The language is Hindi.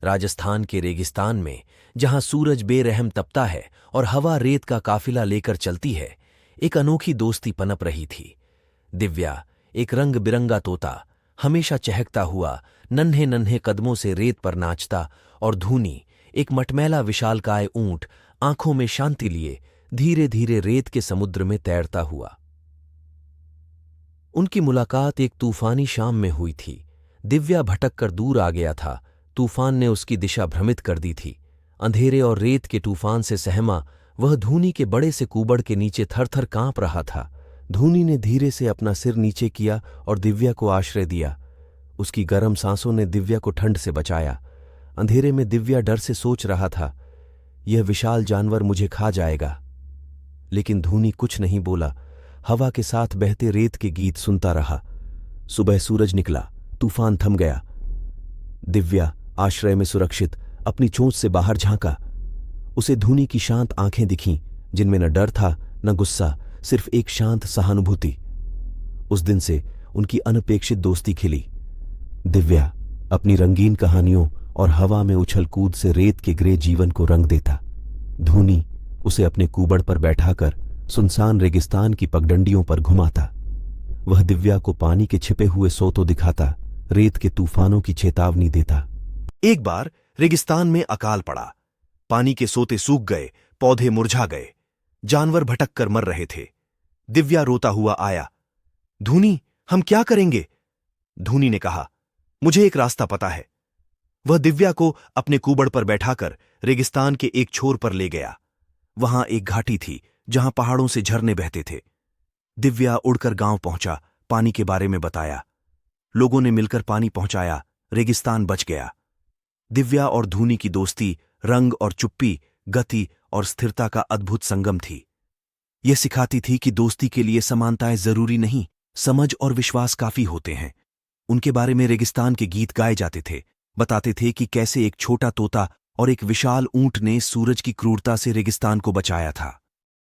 राजस्थान के रेगिस्तान में, जहां सूरज बेरहम तपता है और हवा रेत का काफिला लेकर चलती है, एक अनोखी दोस्ती पनप रही थी। दिव्या, एक रंग बिरंगा तोता, हमेशा चहकता हुआ नन्हे नन्हे कदमों से रेत पर नाचता, और धूनी, एक मटमैला विशालकाय ऊंट, आंखों में शांति लिए धीरे धीरे रेत के समुद्र में तैरता हुआ। उनकी मुलाकात एक तूफानी शाम में हुई थी। दिव्या भटक कर दूर आ गया था। तूफान ने उसकी दिशा भ्रमित कर दी थी। अंधेरे और रेत के तूफान से सहमा वह धूनी के बड़े से कूबड़ के नीचे थर-थर कांप रहा था। धूनी ने धीरे से अपना सिर नीचे किया और दिव्या को आश्रय दिया। उसकी गर्म सांसों ने दिव्या को ठंड से बचाया। अंधेरे में दिव्या डर से सोच रहा था, यह विशाल जानवर मुझे खा जाएगा। लेकिन धूनी कुछ नहीं बोला, हवा के साथ बहते रेत के गीत सुनता रहा। सुबह सूरज निकला, तूफान थम गया। दिव्या, आश्रय में सुरक्षित, अपनी चोंच से बाहर झांका। उसे धूनी की शांत आंखें दिखीं, जिनमें न डर था न गुस्सा, सिर्फ एक शांत सहानुभूति। उस दिन से उनकी अनपेक्षित दोस्ती खिली। दिव्या अपनी रंगीन कहानियों और हवा में उछल कूद से रेत के ग्रे जीवन को रंग देता। धूनी उसे अपने कूबड़ पर बैठाकर सुनसान रेगिस्तान की पगडंडियों पर घुमाता। वह दिव्या को पानी के छिपे हुए सोतों दिखाता, रेत के तूफानों की चेतावनी देता। एक बार रेगिस्तान में अकाल पड़ा। पानी के सोते सूख गए, पौधे मुरझा गए, जानवर भटक कर मर रहे थे। दिव्या रोता हुआ आया। धूनी, हम क्या करेंगे? धूनी ने कहा, मुझे एक रास्ता पता है। वह दिव्या को अपने कूबड़ पर बैठाकर रेगिस्तान के एक छोर पर ले गया। वहां एक घाटी थी जहां पहाड़ों से झरने बहते थे। दिव्या उड़कर गांव पहुंचा, पानी के बारे में बताया। लोगों ने मिलकर पानी पहुंचाया, रेगिस्तान बच गया। दिव्या और धूनी की दोस्ती रंग और चुप्पी, गति और स्थिरता का अद्भुत संगम थी। यह सिखाती थी कि दोस्ती के लिए समानताएं जरूरी नहीं, समझ और विश्वास काफी होते हैं। उनके बारे में रेगिस्तान के गीत गाए जाते थे, बताते थे कि कैसे एक छोटा तोता और एक विशाल ऊंट ने सूरज की क्रूरता से रेगिस्तान को बचाया था।